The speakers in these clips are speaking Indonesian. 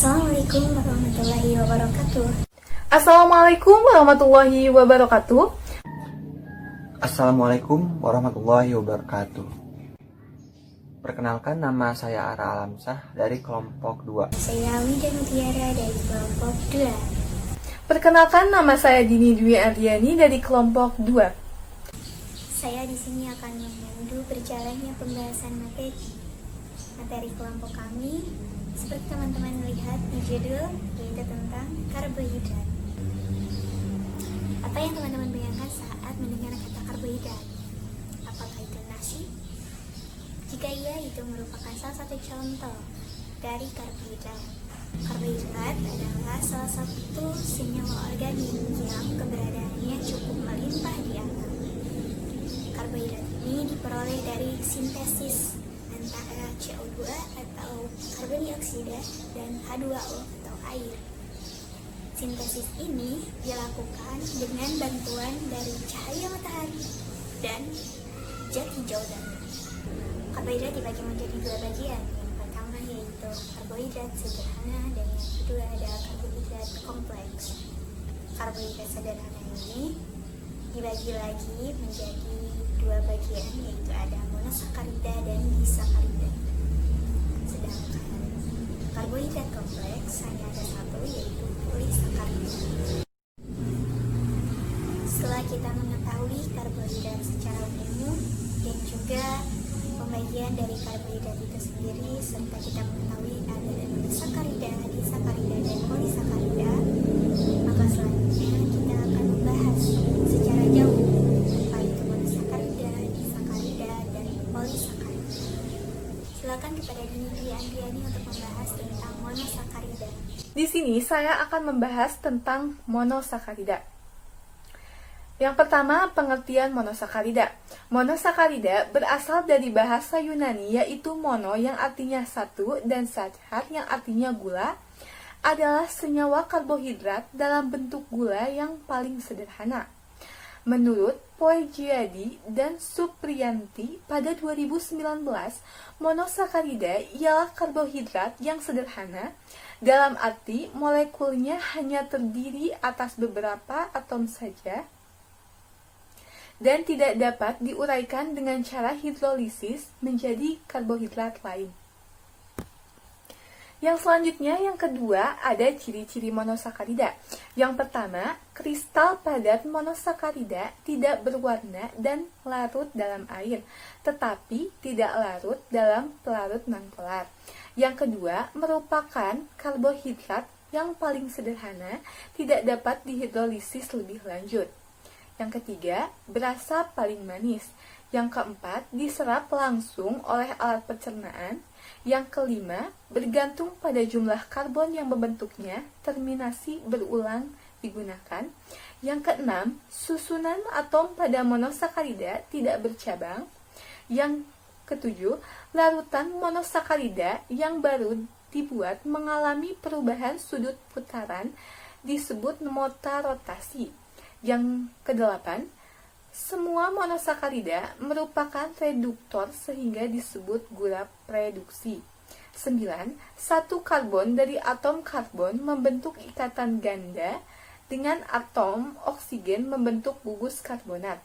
Assalamualaikum warahmatullahi wabarakatuh. Assalamualaikum warahmatullahi wabarakatuh. Assalamualaikum warahmatullahi wabarakatuh. Perkenalkan, nama saya Ara Alamsah dari kelompok 2. Saya Wida Mutiara dari kelompok 2. Perkenalkan, nama saya Dini Dwi Ardiani dari kelompok 2. Saya di sini akan memandu berjalannya pembahasan materi kelompok kami. Seperti teman-teman lihat di judul, yaitu tentang karbohidrat. Apa yang teman-teman bayangkan saat mendengar kata karbohidrat? Apakah itu nasi? Jika iya, itu merupakan salah satu contoh dari karbohidrat. Karbohidrat adalah salah satu senyawa organik yang keberadaannya cukup melimpah di alam. Karbohidrat ini diperoleh dari sintesis antara CO2 atau karbon dioksida dan H2O atau air. Sintesis ini dilakukan dengan bantuan dari cahaya matahari dan zat hijau dan karbohidrat dibagi menjadi dua bagian. Yang pertama yaitu karbohidrat sederhana dan yang kedua adalah karbohidrat kompleks. Karbohidrat sederhana ini dibagi lagi menjadi dua bagian, yaitu ada monosakarida dan disakarida. Sedangkan karbohidrat kompleks hanya ada satu, yaitu polisakarida. Setelah kita mengetahui karbohidrat secara umum dan juga pembagian dari karbohidrat itu sendiri, serta kita mengetahui ada monosakarida, disakarida, dan polisakarida, maka selanjutnya kita akan membahas secara jauh apa itu monosakarida, disakarida, dan polisakarida. Silakan kepada Dini Dwi Andriani untuk membahas tentang monosakarida. Di sini saya akan membahas tentang monosakarida. Yang pertama, pengertian monosakarida. Monosakarida berasal dari bahasa Yunani, yaitu mono yang artinya satu dan sakkar yang artinya gula, adalah senyawa karbohidrat dalam bentuk gula yang paling sederhana. Menurut Poegiadi dan Supriyanti pada 2019, monosakarida ialah karbohidrat yang sederhana, dalam arti molekulnya hanya terdiri atas beberapa atom saja dan tidak dapat diuraikan dengan cara hidrolisis menjadi karbohidrat lain. Yang selanjutnya, yang kedua, ada ciri-ciri monosakarida. Yang pertama, kristal padat monosakarida tidak berwarna dan larut dalam air, tetapi tidak larut dalam pelarut nonpolar. Yang kedua, merupakan karbohidrat yang paling sederhana, tidak dapat dihidrolisis lebih lanjut. Yang ketiga, berasa paling manis. Yang keempat, diserap langsung oleh alat pencernaan. Yang kelima, bergantung pada jumlah karbon yang membentuknya, terminasi berulang digunakan. Yang keenam, susunan atom pada monosakarida tidak bercabang. Yang ketujuh, larutan monosakarida yang baru dibuat mengalami perubahan sudut putaran disebut mota rotasi. Yang kedelapan, semua monosakarida merupakan reduktor sehingga disebut gula reduksi. 9. Satu karbon dari atom karbon membentuk ikatan ganda dengan atom oksigen membentuk gugus karbonat.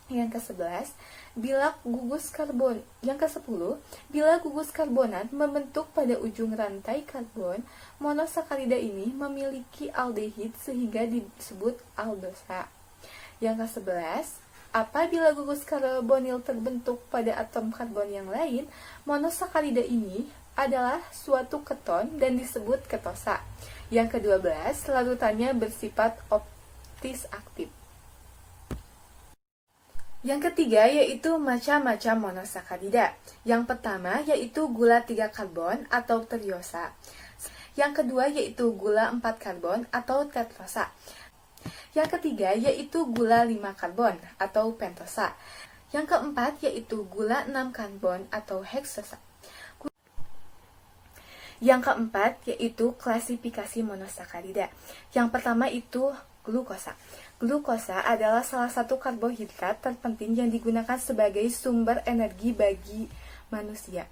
Yang ke-11, Yang ke-10, bila gugus karbonat membentuk pada ujung rantai karbon, monosakarida ini memiliki aldehid sehingga disebut aldosa. Yang ke-11, apabila gugus karbonil terbentuk pada atom karbon yang lain, monosakarida ini adalah suatu keton dan disebut ketosa. Yang ke-12, larutannya bersifat optis aktif. Yang ketiga yaitu macam-macam monosakarida. Yang pertama yaitu gula 3 karbon atau teriosa. Yang kedua yaitu gula 4 karbon atau tetrosa. Yang ketiga yaitu gula 5 karbon atau pentosa. Yang keempat yaitu gula 6 karbon atau heksosa. Yang keempat yaitu klasifikasi monosakarida. Yang pertama itu glukosa. Glukosa adalah salah satu karbohidrat terpenting yang digunakan sebagai sumber energi bagi manusia.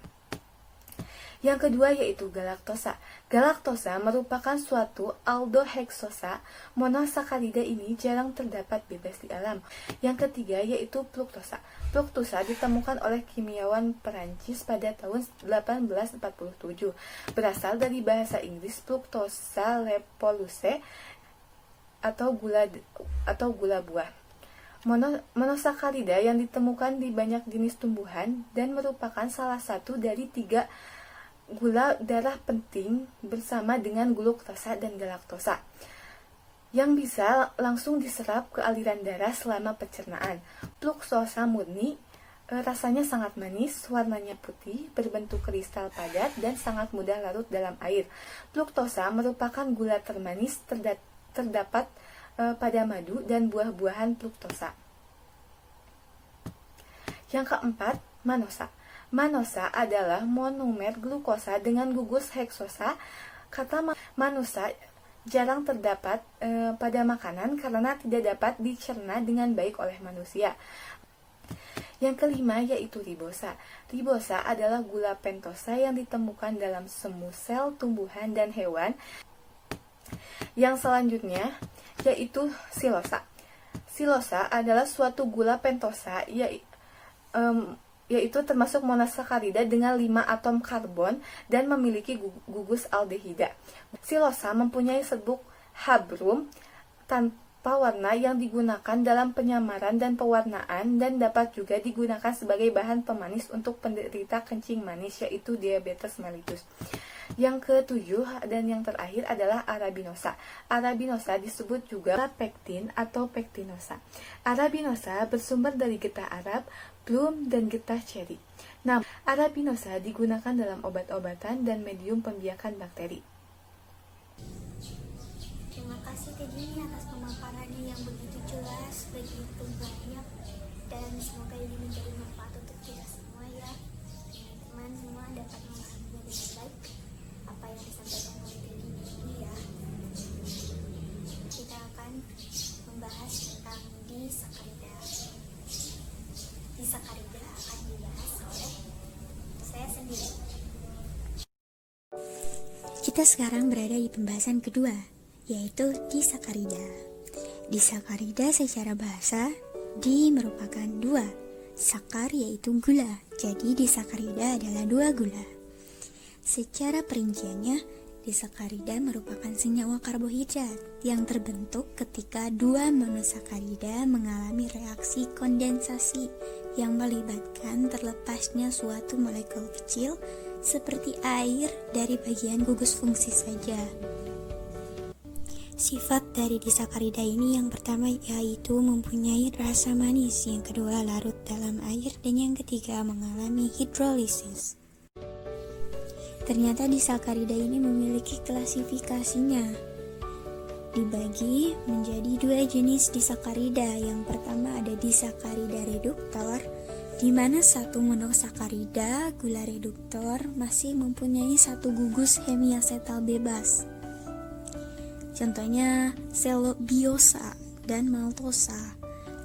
Yang kedua yaitu galaktosa. Galaktosa merupakan suatu aldoheksosa. Monosakarida ini jarang terdapat bebas di alam. Yang ketiga yaitu fruktosa. Fruktosa ditemukan oleh kimiawan Perancis pada tahun 1847. Berasal dari bahasa Inggris fruktosa lepoluce atau gula buah. Monosakarida yang ditemukan di banyak jenis tumbuhan dan merupakan salah satu dari 3 gula darah penting bersama dengan gluktosa dan galaktosa yang bisa langsung diserap ke aliran darah selama pencernaan. Fruktosa murni rasanya sangat manis, warnanya putih, berbentuk kristal padat dan sangat mudah larut dalam air. Fruktosa merupakan gula termanis terdapat pada madu dan buah-buahan fruktosa. Yang keempat, manosa. Manosa adalah monomer glukosa dengan gugus heksosa. Kata manosa jarang terdapat pada makanan karena tidak dapat dicerna dengan baik oleh manusia. Yang kelima yaitu ribosa. Ribosa adalah gula pentosa yang ditemukan dalam semua sel tumbuhan dan hewan. Yang selanjutnya yaitu silosa. Silosa adalah suatu gula pentosa yaitu termasuk monosakarida dengan 5 atom karbon dan memiliki gugus aldehida. Silosa mempunyai serbuk habrum tanpa warna yang digunakan dalam penyamaran dan pewarnaan dan dapat juga digunakan sebagai bahan pemanis untuk penderita kencing manis yaitu diabetes mellitus. Yang ketujuh dan yang terakhir adalah arabinosa. Arabinosa disebut juga pektin atau pektinosa. Arabinosa bersumber dari getah Arab, plum, dan getah ceri. Nah, arabinosa digunakan dalam obat-obatan dan medium pembiakan bakteri. Terima kasih Teh Dini atas pemaparannya yang begitu jelas, begitu banyak, dan semoga ini menjadi manfaat untuk kita semua ya. Teman-teman semua dapat memahaminya dengan baik apa yang disampaikan oleh Teh Dini ini ya. Kita akan membahas tentang disakarida. Disakarida akan dibahas oleh saya sendiri. Kita sekarang berada di pembahasan kedua, yaitu disakarida. Disakarida secara bahasa merupakan 2. Sakar yaitu gula, jadi disakarida adalah 2 gula. Secara perinciannya, disakarida merupakan senyawa karbohidrat yang terbentuk ketika 2 monosakarida mengalami reaksi kondensasi yang melibatkan terlepasnya suatu molekul kecil seperti air dari bagian gugus fungsi saja. Sifat dari disakarida ini yang pertama yaitu mempunyai rasa manis, yang kedua larut dalam air, dan yang ketiga mengalami hidrolisis. Ternyata disakarida ini memiliki klasifikasinya. Dibagi menjadi 2 jenis disakarida. Yang pertama ada disakarida reduktor, di mana satu monosakarida gula reduktor masih mempunyai satu gugus hemiasetal bebas. Contohnya selobiosa dan maltosa.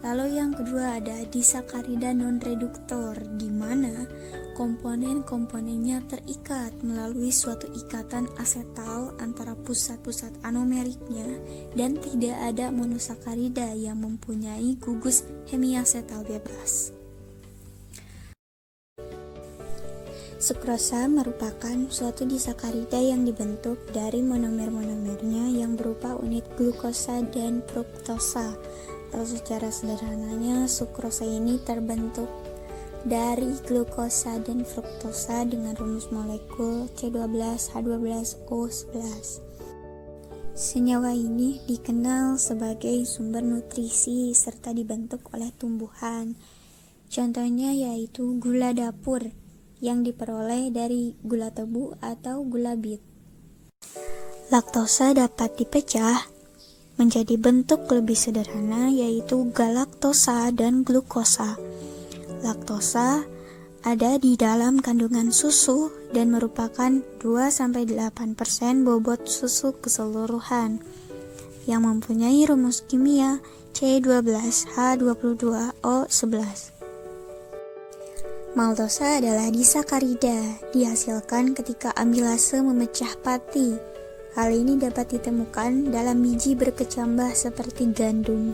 Lalu yang kedua ada disakarida non-reduktor, di mana komponen-komponennya terikat melalui suatu ikatan asetal antara pusat-pusat anomeriknya dan tidak ada monosakarida yang mempunyai gugus hemiasetal bebas. Sukrosa merupakan suatu disakarida yang dibentuk dari monomer-monomernya yang berupa unit glukosa dan fruktosa. Atau secara sederhananya, sukrosa ini terbentuk dari glukosa dan fruktosa dengan rumus molekul C12H12O11. Senyawa ini dikenal sebagai sumber nutrisi serta dibentuk oleh tumbuhan. Contohnya yaitu gula dapur yang diperoleh dari gula tebu atau gula bit. Laktosa dapat dipecah menjadi bentuk lebih sederhana yaitu galaktosa dan glukosa. Laktosa ada di dalam kandungan susu dan merupakan 2-8% bobot susu keseluruhan yang mempunyai rumus kimia C12H22O11. Maltosa adalah disakarida, dihasilkan ketika amilase memecah pati. Hal ini dapat ditemukan dalam biji berkecambah seperti gandum.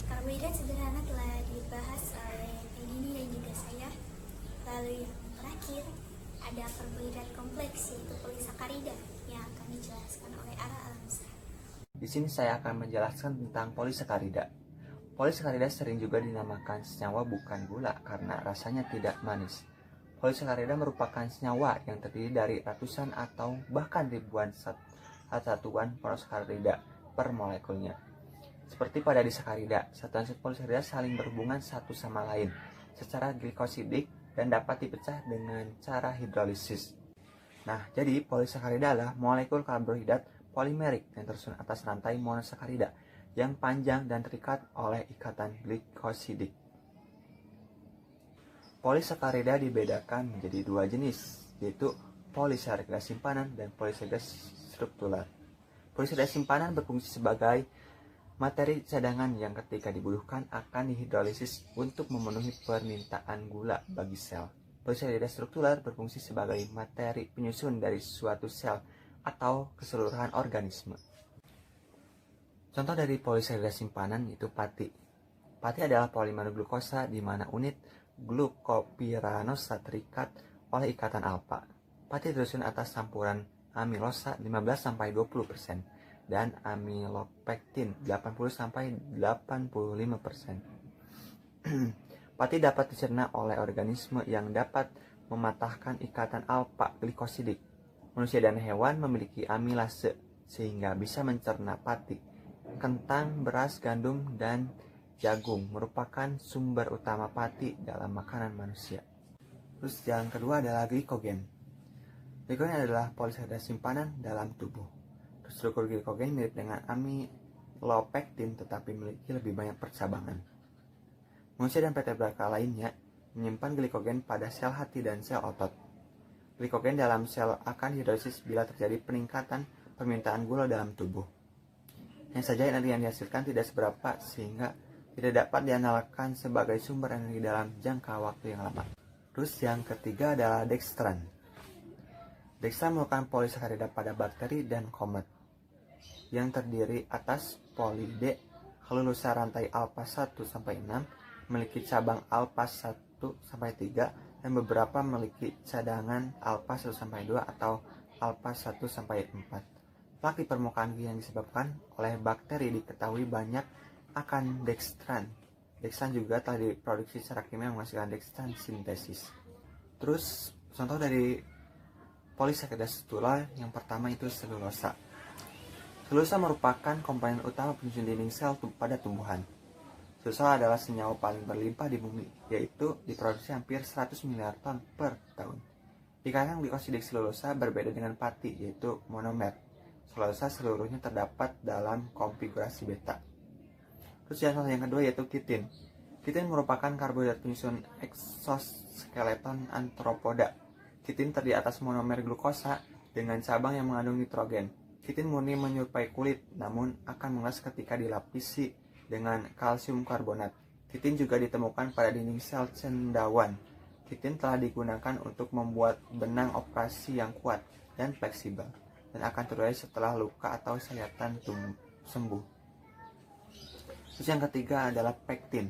Karbohidrat sederhana telah dibahas oleh Edini dan juga saya. Lalu yang terakhir ada karbohidrat kompleks, yaitu polisakarida yang akan dijelaskan oleh Ara Alamsyah. Di sini saya akan menjelaskan tentang polisakarida. Polisakarida sering juga dinamakan senyawa bukan gula karena rasanya tidak manis. Polisakarida merupakan senyawa yang terdiri dari ratusan atau bahkan ribuan satuan monosakarida per molekulnya. Seperti pada disakarida, satuan polisakarida saling berhubungan satu sama lain secara glikosidik dan dapat dipecah dengan cara hidrolisis. Nah, jadi polisakarida adalah molekul karbohidrat polimerik yang tersusun atas rantai monosakarida yang panjang dan terikat oleh ikatan glikosidik. Polisakarida dibedakan menjadi dua jenis, yaitu polisakarida simpanan dan polisakarida struktural. Polisakarida simpanan berfungsi sebagai materi cadangan yang ketika dibutuhkan akan dihidrolisis untuk memenuhi permintaan gula bagi sel. Polisakarida struktural berfungsi sebagai materi penyusun dari suatu sel atau keseluruhan organisme. Contoh dari polisakarida simpanan yaitu pati. Pati adalah polimer glukosa di mana unit glukopiranosa terikat oleh ikatan alfa. Pati tersusun atas campuran amilosa 15-20% dan amilopektin 80-85%. Pati dapat dicerna oleh organisme yang dapat mematahkan ikatan alfa glikosidik. Manusia dan hewan memiliki amilase sehingga bisa mencerna pati. Kentang, beras, gandum, dan jagung merupakan sumber utama pati dalam makanan manusia. Terus yang kedua adalah glikogen. Glikogen adalah polisakarida simpanan dalam tubuh. Struktur glikogen mirip dengan amilopektin tetapi memiliki lebih banyak percabangan. Manusia dan vertebrata lainnya menyimpan glikogen pada sel hati dan sel otot. Glikogen dalam sel akan hidrolisis bila terjadi peningkatan permintaan gula dalam tubuh. Hanya saja energi yang dihasilkan tidak seberapa sehingga tidak dapat diandalkan sebagai sumber energi dalam jangka waktu yang lama. Terus yang ketiga adalah dextran. Dextran merupakan polisakarida pada bakteri dan komet yang terdiri atas poli D kelulusan rantai alpha 1-6, memiliki cabang alpha 1-3 dan beberapa memiliki cadangan alpha 1-2 atau alpha 1-4. Plak di permukaan yang disebabkan oleh bakteri diketahui banyak akan dextran. Dextran juga telah diproduksi secara kimia menghasilkan dextran sintesis. Terus contoh dari polisakarida struktural yang pertama itu selulosa. Selulosa merupakan komponen utama penyusun dinding sel pada tumbuhan. Selulosa adalah senyawa paling berlimpah di bumi, yaitu diproduksi hampir 100 miliar ton per tahun. Ikatan glikosidik selulosa berbeda dengan pati, yaitu monomer. Selulosa seluruhnya terdapat dalam konfigurasi beta. Terus yang kedua yaitu kitin. Kitin merupakan karbohidrat penyusun eksoskeleton antropoda. Kitin terdiri atas monomer glukosa dengan cabang yang mengandung nitrogen. Kitin murni menyerupai kulit, namun akan mengeras ketika dilapisi dengan kalsium karbonat. Kitin juga ditemukan pada dinding sel cendawan. Kitin telah digunakan untuk membuat benang operasi yang kuat dan fleksibel, dan akan terlihat setelah luka atau sayatan sembuh. Terus yang ketiga adalah pektin.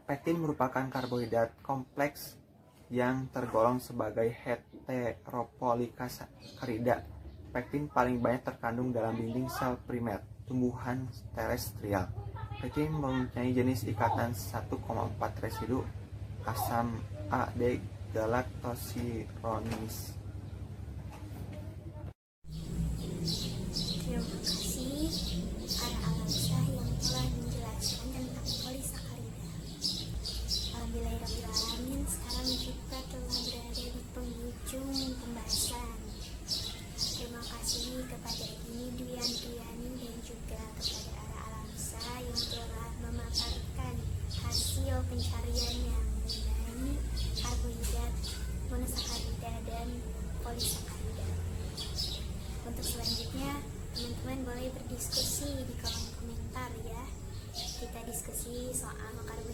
Pektin merupakan karbohidrat kompleks yang tergolong sebagai heteropolisakarida. Pektin paling banyak terkandung dalam dinding sel primer tumbuhan terestrial. Pektin mempunyai jenis ikatan 1,4 residu asam A-D-galaktosironis. Terima kasih Ara Alamsyah yang telah menjelaskan tentang polisakarida. Alhamdulillahirrahmanirrahim, sekarang kita telah berada di penghujung pembahasan. Terima kasih kepada Edini Duyani dan juga kepada Ara Alamsyah yang telah memaparkan hasil pencariannya mengenai karbohidrat, monosakarida, dan polisakarida. Untuk selanjutnya, teman-teman boleh kita diskusi soal karbohidrat.